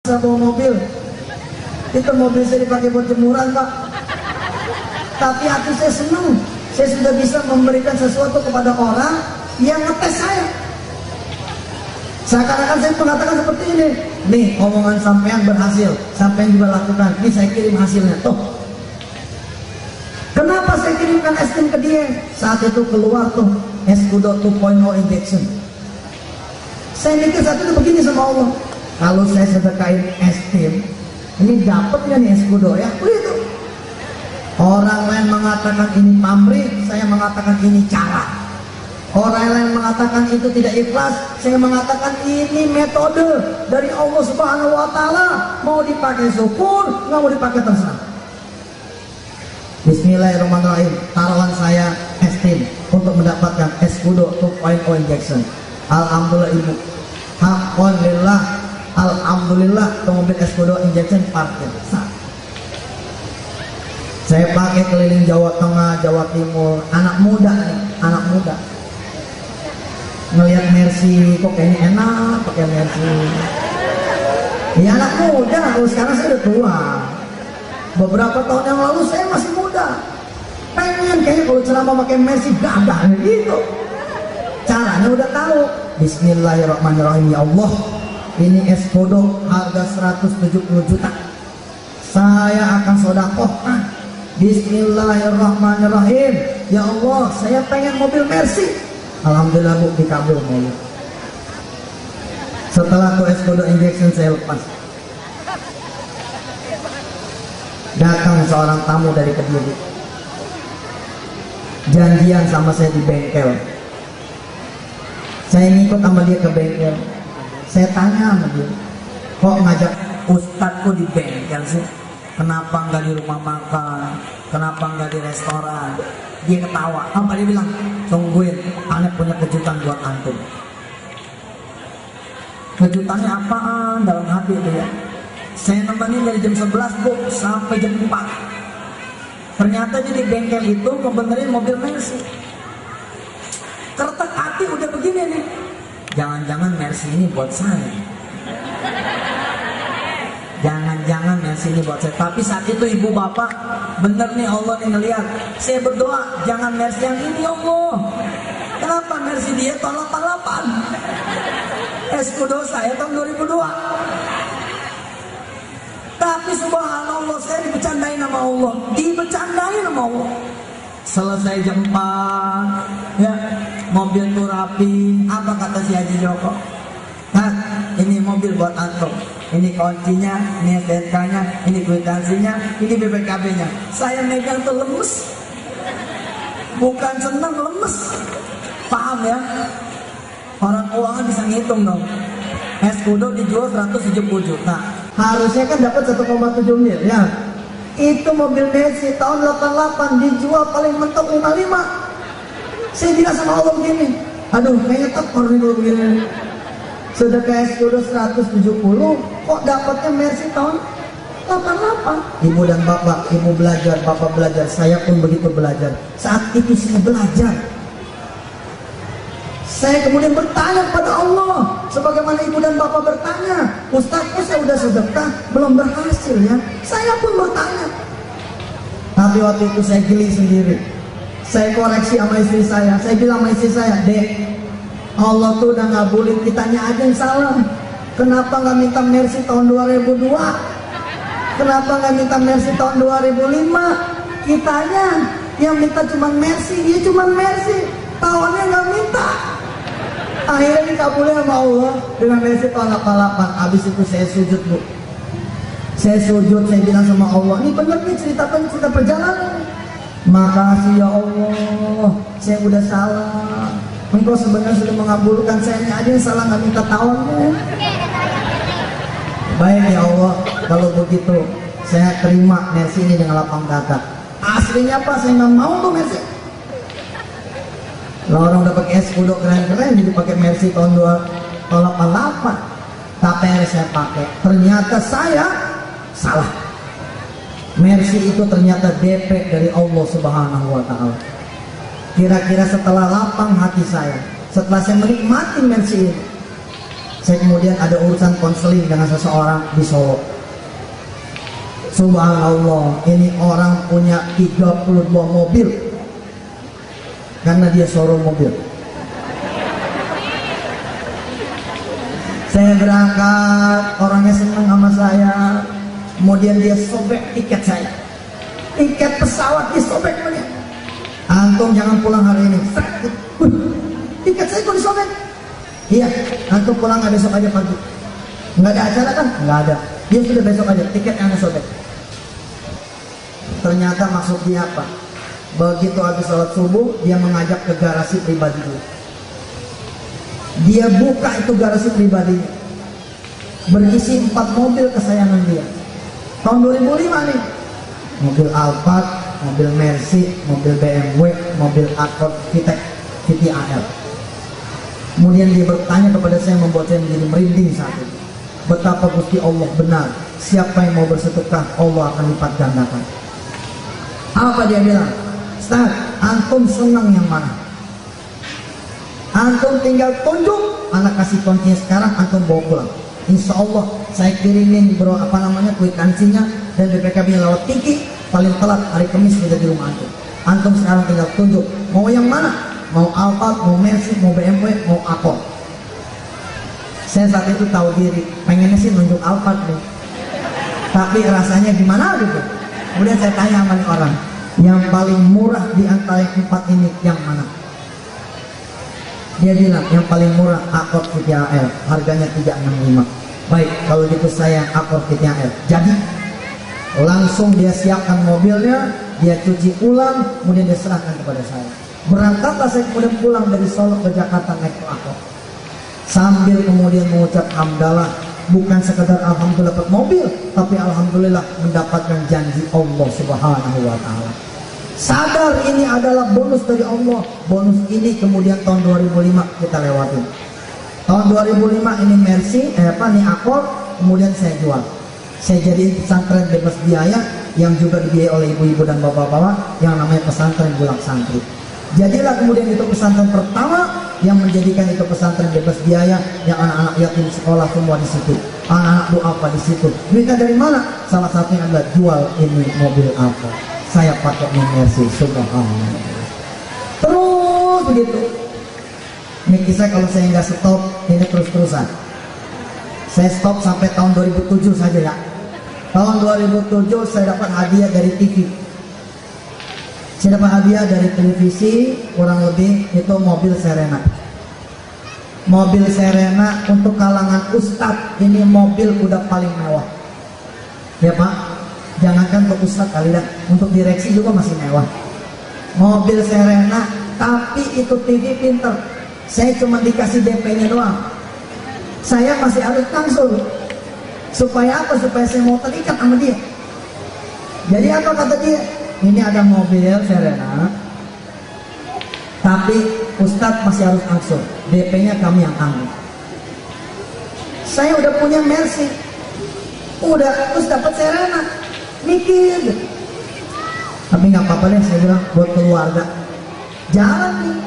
Saya bawa mobil, itu mobil saya dipakai buat jemuran Pak. Tapi hati saya senang, saya sudah bisa memberikan sesuatu kepada orang yang ngetes saya. Seakan-akan saya mengatakan seperti ini, nih omongan sampean berhasil, sampean juga lakukan, ini saya kirim hasilnya. Tuh, kenapa saya kirimkan es krim ke dia? Saat itu keluar tuh Escudo 2.0 injection. Saya mikir saat itu begini sama Allah, kalau saya sedekahin es krim, ini dapatnya nih Escudo ya. Begitu. Orang lain mengatakan ini pamrih, saya mengatakan ini cara. Orang lain mengatakan itu tidak ikhlas, saya mengatakan ini metode dari Allah Subhanahu wa Ta'ala. Mau dipakai syukur, nggak mau dipakai terserah. Bismillahirrahmanirrahim. Taruhan saya es krim untuk mendapatkan Escudo 2.0 injection. Alhamdulillah ibu, alhamdulillah, alhamdulillah, mobil Escudo injection parkir. Saya pakai keliling Jawa Tengah, Jawa Timur, anak muda nih, anak muda. Ngelihat Mercy, kok kayaknya enak pakai Mercy. Ya anak muda, kalau sekarang saya udah tua. Beberapa tahun yang lalu saya masih muda. Pengen kayaknya kalau ceramah pakai Mercy gagah gitu. Caranya udah tahu. Bismillahirrahmanirrahim. Ya Allah, ini Escudo harga 170 juta. Saya akan sedekahkan. Bismillahirrahmanirrahim. Ya Allah, saya pengen mobil Mercy. Alhamdulillah bu, dikabul mobil. Setelah tuh Escudo injection saya lepas, datang seorang tamu dari Kediri, janjian sama saya di bengkel. Saya ngikut sama dia ke bengkel. Saya tanya sama dia, kok ngajak ustadku di bengkel sih? Kenapa nggak di rumah makan? Kenapa nggak di restoran? Dia ketawa. Apa dia bilang? Tungguin, aneh punya kejutan buat antum. Kejutannya apaan? Dalam hati dia. Saya nemenin dari jam 11 bu sampai jam 4. Ternyata dia di bengkel itu membenerin mobil Mercy. Kertek hati udah begini nih. Jangan-jangan Mercy ini buat saya. Jangan-jangan Mercy ini buat saya. Tapi saat itu ibu bapak, bener nih Allah nih ngeliat. Saya berdoa, jangan Mercy yang ini Allah. Kenapa Mercy dia tahun 88? Escudo saya tahun 2002. Tapi subhanallah saya dibecandain sama Allah. Dibecandain sama Allah. Selesai jam 4 ya, mobil tuh rapi. Apa kata si Haji Joko? Nah, ini mobil buat antum. Ini kuncinya, ini STNK-nya, ini kwitansinya, ini BPKB-nya. Saya megang tuh lemes. Bukan senang, lemes. Paham ya? Orang keuangan bisa ngitung dong. Escudo dijual 170 juta. Harusnya kan dapat 1,7 miliar. Itu mobil Mercy tahun 88 dijual paling mentok 55. Saya bilang sama Allah begini, aduh kayaknya tekor nih kalau begini. Sudah kayak Escudo 170, kok dapatnya Mercy tahun 88. Ibu dan bapak, ibu belajar, bapak belajar, saya pun begitu belajar. Saat itu saya belajar. Saya kemudian bertanya kepada Allah, sebagaimana ibu dan bapak bertanya, Ustaz, kok saya udah sedekah, belum berhasil ya? Saya pun bertanya. Tapi waktu itu saya geli sendiri. Saya koreksi sama istri saya bilang sama istri saya, Dek, Allah tuh udah ngabulin, kitanya aja yang salah. Kenapa nggak minta Mercy tahun 2002? Kenapa nggak minta Mercy tahun 2005? Kitanya yang minta cuma Mercy, dia cuma Mercy, tahunnya nggak minta. Akhirnya dikabulin sama Allah dengan Mercy tahun 88. Habis itu saya sujud bu. Saya sujud, saya bilang sama Allah, ini bener nih cerita perjalanan. Makasih ya Allah, saya udah salah. Engkau sebenarnya sudah mengabulkan, saya aja yang salah nggak minta tahunnya. Baik ya Allah, kalau begitu saya terima Mercy ini dengan lapang dada. Aslinya apa? Saya nggak mau tuh Mercy. Lah orang udah pakai Escudo keren-keren, jadi pakai Mercy tahun 88. Tapi yang saya pakai, ternyata saya salah. Mercy itu ternyata DP dari Allah Subhanahu wa Ta'ala. Kira-kira setelah lapang hati saya, setelah saya menikmati Mercy ini, Saya kemudian ada urusan konseling dengan seseorang di Solo. Subhanallah, ini orang punya 32 mobil karena dia showroom mobil. Saya berangkat, orangnya senang sama saya. Kemudian dia sobek tiket saya, tiket pesawat dia sobek punya. Antum jangan pulang hari ini. Tiket saya kok disobek? Iya, antum pulang nggak besok aja pagi. Nggak ada acara kan? Nggak ada. Dia sudah besok aja, tiket yang sobek. Ternyata maksud dia apa? Begitu habis sholat subuh, dia mengajak ke garasi pribadi dulu. Dia buka itu garasi pribadinya, berisi 4 mobil kesayangan dia. Tahun 2005 nih, mobil Alphard, mobil Mercy, mobil BMW, mobil Accord VTEC, VTAL. Kemudian dia bertanya kepada saya, membuat saya menjadi merinding saat itu. Betapa Gusti Allah benar, siapa yang mau bersedekah, Allah akan lipat gandakan. Apa dia bilang? Ustaz, antum senang yang mana? Antum tinggal tunjuk, anak kasih kuncinya sekarang, antum bawa pulang. Insya Allah saya kirimin bro kwitansinya dan BPKB lewat Tiki, paling telat hari Kamis sudah di rumah antum. Antum sekarang tinggal tunjuk, mau yang mana? Mau Alphard, mau Mercy, mau BMW, mau Accord. Saya saat itu tahu diri, pengennya sih nunjuk Alphard nih, tapi rasanya gimana gitu. Kemudian saya tanya sama orang, yang paling murah di antara yang 4 ini yang mana? Dia bilang yang paling murah Accord VTAL, harganya 365. Baik, kalau gitu saya Accord VTAL. Jadi langsung dia siapkan mobilnya, dia cuci ulang, kemudian dia serahkan kepada saya. Berangkatlah saya kemudian pulang dari Solo ke Jakarta naik Accord, sambil kemudian mengucap hamdalah. Bukan sekedar alhamdulillah dapat mobil, tapi alhamdulillah mendapatkan janji Allah Subhanahu wa taala. Sadar ini adalah bonus dari Allah. Bonus ini kemudian tahun 2005 kita lewatin. Tahun 2005 ini Mercy, nih Accord, kemudian saya jual. Saya jadi pesantren bebas biaya yang juga dibiayai oleh ibu-ibu dan bapak-bapak yang namanya pesantren Bulak Santri. Jadilah kemudian itu pesantren pertama yang menjadikan itu pesantren bebas biaya, yang anak-anak yatim sekolah semua di situ, anak-anak duafa di situ. Duitnya dari mana? Salah satunya adalah jual ini mobil apa. Saya pakai Mercy, subhanallah. Terus begitu. Ini kisah kalau saya nggak stop, ini terus-terusan. Saya stop sampai tahun 2007 saja ya. Tahun 2007 saya dapat hadiah dari TV. Saya dapat hadiah dari televisi, kurang lebih itu mobil Serena. Mobil Serena untuk kalangan ustadz, ini mobil udah paling mewah. Ya Pak, jangankan untuk ustadz kali dah, untuk direksi juga masih mewah. Mobil Serena, tapi itu TV pinter. Saya cuma dikasih DP-nya doang. Saya masih harus langsung. Supaya apa? Supaya saya mau terikat sama dia. Jadi apa kata dia? Ini ada mobil Serena, tapi Ustadz masih harus angsur, DP-nya kami yang tanggung. Saya udah punya Mercy, udah terus dapat Serena, mikir. Tapi nggak apa-apa deh, saya bilang buat keluarga. Jalan nih,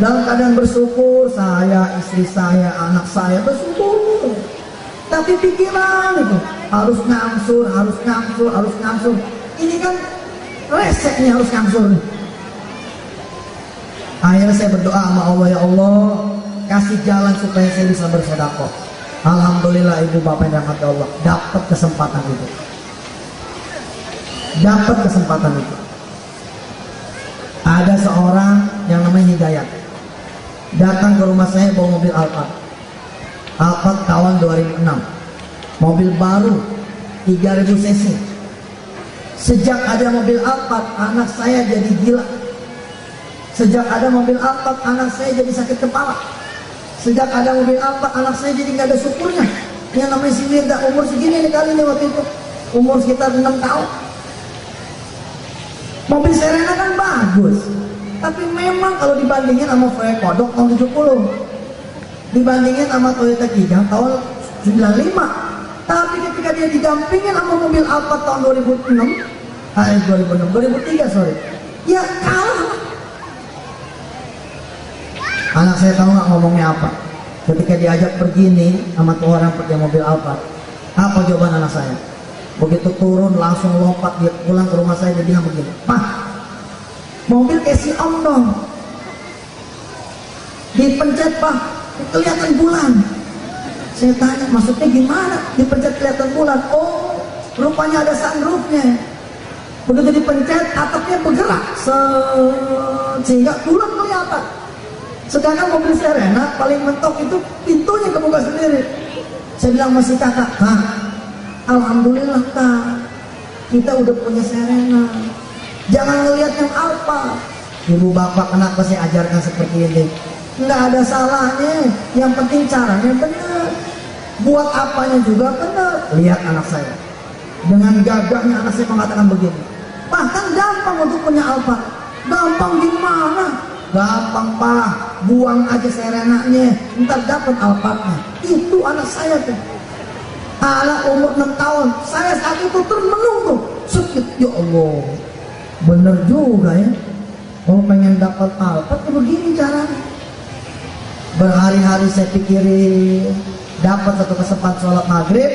dalam keadaan bersyukur, saya, istri saya, anak saya bersyukur. Tapi pikiran itu harus ngangsur, harus ngangsur, harus ngangsur. Ini kan reseknya harus ngangsur nih. Akhirnya saya berdoa sama Allah, ya Allah kasih jalan supaya saya bisa bersedekah. Alhamdulillah ibu bapak yang dirahmati Allah, dapat kesempatan itu. Dapat kesempatan itu. Ada seorang yang namanya Hidayat datang ke rumah saya bawa mobil Alphard. Alphard tahun 2006. Mobil baru 3000 cc. Sejak ada mobil Alphard, anak saya jadi gila. Sejak ada mobil Alphard, anak saya jadi sakit kepala. Sejak ada mobil Alphard, anak saya jadi nggak ada syukurnya. Yang namanya si Mirda, umur segini nih kali ini waktu itu, umur sekitar 6 tahun. Mobil Serena kan bagus, tapi memang kalau dibandingin sama Volkswagen Kodok tahun 70, dibandingin sama Toyota Kijang tahun 95. Tapi ketika dia didampingin sama mobil Alphard tahun 2003 sorry, ya kalah. Anak saya tahu nggak ngomongnya apa? Ketika diajak pergi nih sama tuh orang pakai mobil Alphard, apa jawaban anak saya? Begitu turun langsung lompat dia pulang ke rumah saya, dia bilang begini, "Pak, mobil kayak si Om dong, dipencet Pak, kelihatan bulan." Saya tanya, maksudnya gimana? Dipencet kelihatan bulan? Oh, rupanya ada sunroofnya. Begitu dipencet, atapnya bergerak, sehingga bulan kelihatan. Sedangkan mobil Serena paling mentok itu pintunya kebuka sendiri. Saya bilang masih kakak, "Kak, alhamdulillah Kak, kita udah punya Serena. Jangan ngelihat yang Alfa." Ibu bapak kenapa saya ajarkan seperti ini? Nggak ada salahnya, yang penting caranya benar, buat apanya juga benar. Lihat anak saya, dengan gagahnya anak saya mengatakan begini, "Bahkan gampang untuk punya Alfa." Gampang gimana? Gampang Pak, buang aja Serenanya, ntar dapat Alphardnya. Itu anak saya tuh, anak umur 6 tahun, saya saat itu termenung tuh, sakit, ya Allah, bener juga ya, oh pengen dapat Alphard begini caranya. Berhari-hari saya pikirin, dapat satu kesempatan sholat maghrib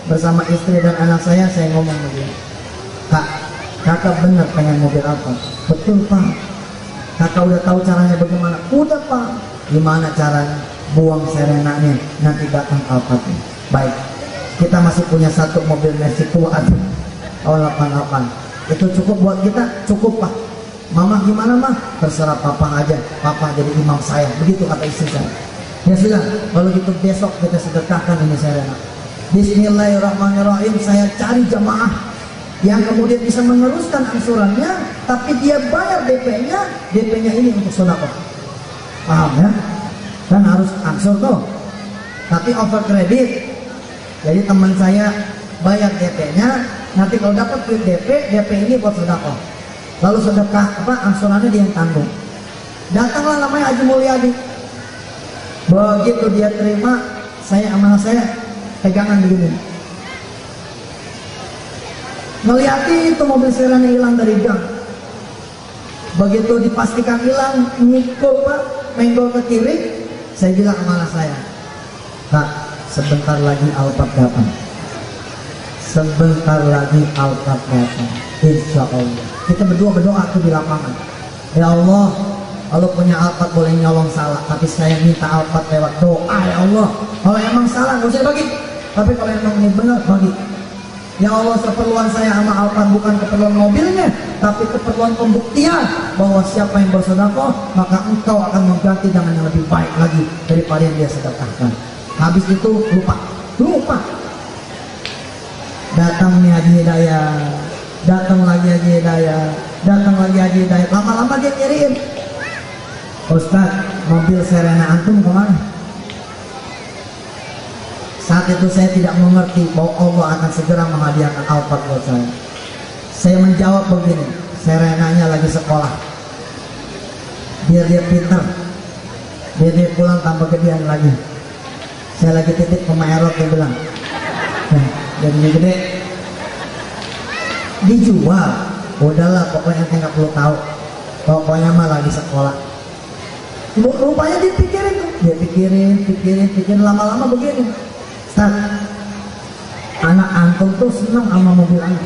bersama istri dan anak saya ngomong begini, "Kak, kakak bener pengen mobil apa?" "Betul Pak." "Kakak udah tahu caranya bagaimana?" "Udah Pak." "Gimana caranya?" "Buang Serenanya, nanti datang Alphardnya." Baik, kita masih punya satu mobil Mercy tua tuh, tahun 88. Itu cukup buat kita? Cukup Pak. "Mama gimana Mah?" "Terserah Papa aja, Papa jadi imam saya." Begitu kata istri saya. Ya sudah, kalau gitu besok kita sedekahkan ini Serena. Bismillahirrahmanirrahim. Saya cari jamaah yang kemudian bisa meneruskan angsurannya, tapi dia bayar DP-nya. DP-nya ini untuk sedekah. Paham ya? Kan harus angsur tuh, tapi over kredit. Jadi teman saya bayar DP-nya, nanti kalau dapat duit DP ini buat sedekah. Lalu sedekah angsurannya dia yang tanggung. Datanglah namanya Haji Mulyadi. Begitu dia terima, saya amanah saya pegangan begini. Ngeliati itu mobil Serena hilang dari gang. Begitu dipastikan hilang, ngikut Pak, menggol ke kiri. Saya bilang amanah saya, "Kak, sebentar lagi Alphard datang. Sebentar lagi Alphard datang. Insya Allah." Kita berdua berdoa tuh di lapangan. "Ya Allah, kalau punya Alphard boleh nyolong salah, tapi saya minta Alphard lewat doa ya Allah. Kalau emang salah nggak usah dibagi, tapi kalau emang ini benar bagi. Ya Allah, keperluan saya sama Alphard bukan keperluan mobilnya, tapi keperluan pembuktian bahwa siapa yang bersedekah maka engkau akan mengganti dengan yang lebih baik lagi daripada yang dia sedekahkan." Habis itu lupa. Datang nih Haji Hidayah, datang lagi Haji Hidayah, datang lagi Haji Hidayah. Lama-lama dia nyariin, "Ustaz, mobil Serena antum kemana?" Saat itu saya tidak mengerti bahwa Allah akan segera menghadiahkan Alphard buat saya. Saya menjawab begini, "Serenanya lagi sekolah, biar dia pintar, biar dia pulang tambah gedean lagi." Saya lagi titip ke Maerot, dia bilang, "Jadi gede, dijual." Udahlah, pokoknya saya nggak perlu tahu, pokoknya mah lagi sekolah. Rupanya dia pikirin, lama-lama begini, "Ustaz, anak antum tuh senang sama mobil anak.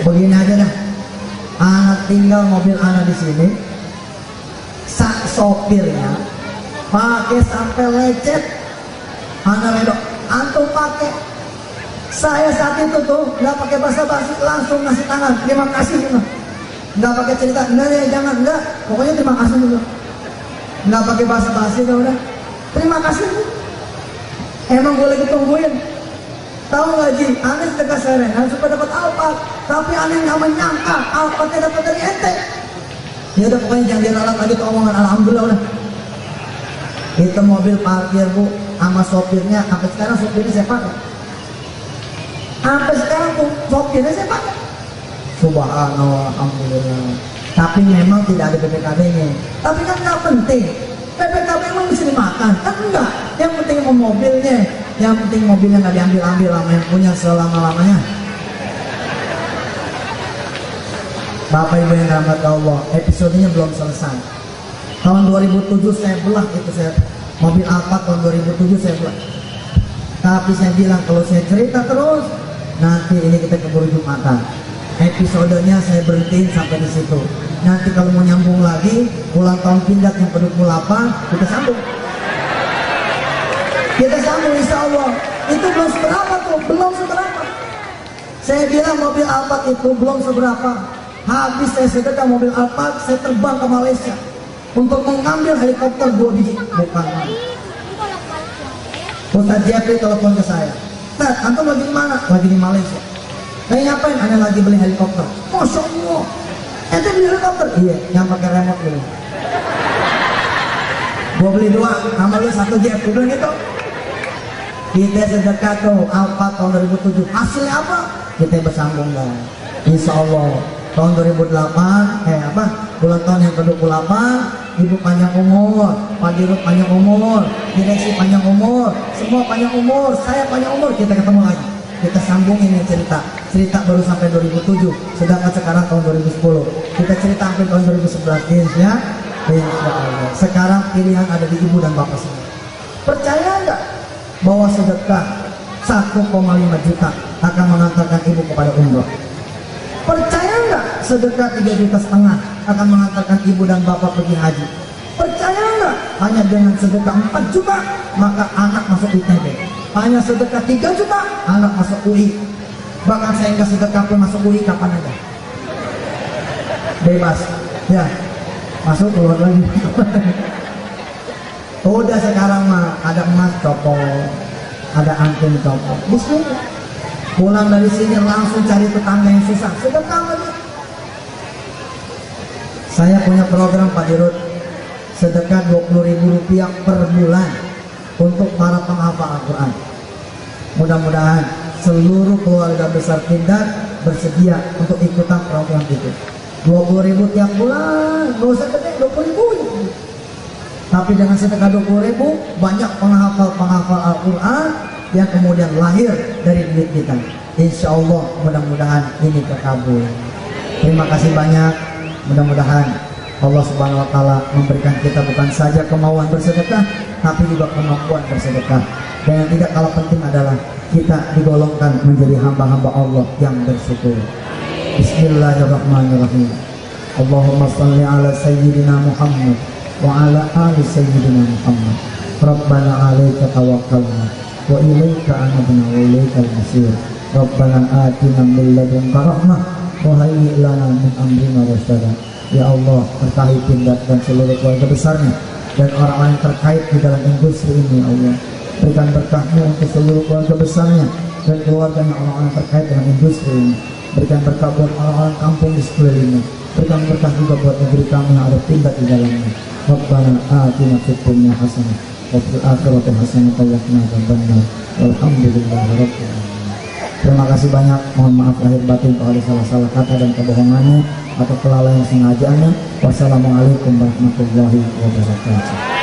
Begini aja dah, anak tinggal mobil anak di sini, sopirnya pakai sampai lecet, anak redok, antum pakai." Saya saat itu tuh nggak pakai basa-basi, langsung ngasih tangan, "Terima kasih." Nggak pakai cerita, "Enggak, jangan, enggak, pokoknya terima kasih dulu." Nggak pakai basa-basi, udah, "Terima kasih." Emang gue lagi tungguin. Tahu nggak Ji, aneh sedekah Serena supaya dapat Alphard, tapi aneh nggak menyangka Alphardnya dapat dari ente. Ya udah, pokoknya jangan diralat lagi tuh omongan. Alhamdulillah udah. Itu mobil parkir Bu, sama sopirnya, sampai sekarang sopirnya saya pakai. Sampai sekarang tuh sopirnya saya pakai. Subhanallah, alhamdulillah. Tapi memang tidak ada BPKB-nya. Tapi kan nggak penting. BPKB emang bisa dimakan? Kan enggak. Yang penting mau mobilnya. Yang penting mobilnya nggak diambil-ambil sama yang punya selama-lamanya. Bapak Ibu yang rahmat Allah, episodenya belum selesai. Tahun 2007 saya belah itu, saya mobil Alphard tahun 2007 saya belah. Tapi saya bilang kalau saya cerita terus nanti ini kita keburu Jumatan. Episodenya saya berhentiin sampai di situ. Nanti kalau mau nyambung lagi ulang tahun Pindad yang ke-28 kita sambung. Kita sambung insya Allah. Itu belum seberapa tuh, belum seberapa. Saya bilang mobil Alphard itu belum seberapa. Habis saya sedekah mobil Alphard, saya terbang ke Malaysia untuk mengambil helikopter 2 biji. Bukan. Ustaz Jeffrey telepon ke saya. Ustaz, antum lagi di mana? Lagi di Malaysia. Lagi ngapain? Anda lagi beli helikopter. Masya Allah. Ente beli helikopter? Iya, yang pakai remote dulu. Gua beli 2, sama lu 1 Jeff. Gue bilang gitu. Kita sedekah tuh Alphard tahun 2007. Hasilnya apa? Kita bersambung lah. Insya Allah tahun 2008 ulang tahun yang ke-28, Ibu panjang umur, Pak Dirut panjang umur, direksi panjang umur, semua panjang umur, saya panjang umur, kita ketemu lagi. Kita sambung ini cerita baru sampai 2007, sedangkan sekarang tahun 2010. Kita cerita sampai tahun 2011 ya. Sekarang pilihan ada di ibu dan bapak semua. Percaya nggak bahwa sedekah 1,5 juta akan mengantarkan ibu kepada umroh? Percaya nggak sedekah 3,5 juta akan mengantarkan ibu dan bapak pergi haji? Percaya nggak hanya dengan sedekah 4 juta maka anak masuk ITB? Hanya sedekah 3 juta anak masuk UI. Bahkan saya nggak sedekah pun masuk UI kapan aja, bebas ya, masuk keluar lagi. Udah sekarang mah ada emas copot, ada anting copot, bismillah. Pulang dari sini langsung cari tetangga yang susah, sedekah lagi. Saya punya program Pak Dirut, sedekah Rp20.000 per bulan untuk para penghafal Al-Quran. Mudah-mudahan seluruh keluarga besar Pindad bersedia untuk ikutan program itu. 20.000 tiap bulan, gak usah gede, 20.000. Tapi dengan sedekah 20.000 banyak penghafal Al-Quran yang kemudian lahir dari duit kita. Insya Allah mudah-mudahan ini terkabul. Terima kasih banyak. Mudah-mudahan Allah Subhanahu Wa Taala memberikan kita bukan saja kemauan bersedekah, tapi juga kemampuan bersedekah. Dan yang tidak kalah penting adalah kita digolongkan menjadi hamba-hamba Allah yang bersyukur. Bismillahirrahmanirrahim. Allahumma salli ala Sayyidina Muhammad wa ala ali Sayyidina Muhammad. Rabbana alaika tawakkalna wa ilaika anabna wa ilaikal masir. Rabbana atina min ladunka rahmah wa hayyi lana min amrina rasyada. Ya Allah, berkahi Pindad dan seluruh keluarga besarnya dan orang-orang yang terkait di dalam industri ini. Ya Allah, berikan berkah-Mu untuk seluruh keluarga besarnya dan keluarganya, orang-orang terkait dengan industri ini. Berikan berkah buat orang-orang kampung di sekelilingnya. Berikan berkah juga buat negeri kami yang ada Pindad di dalamnya. Rabbana atina fid dunya hasanah wa fil akhirati hasanah wa qina adzabannar. Walhamdulillahirabbil alamin. Terima kasih banyak. Mohon maaf lahir batin kalau ada salah-salah kata dan kebohongannya atau kelalaian sengajaannya. Wassalamualaikum warahmatullahi wabarakatuh.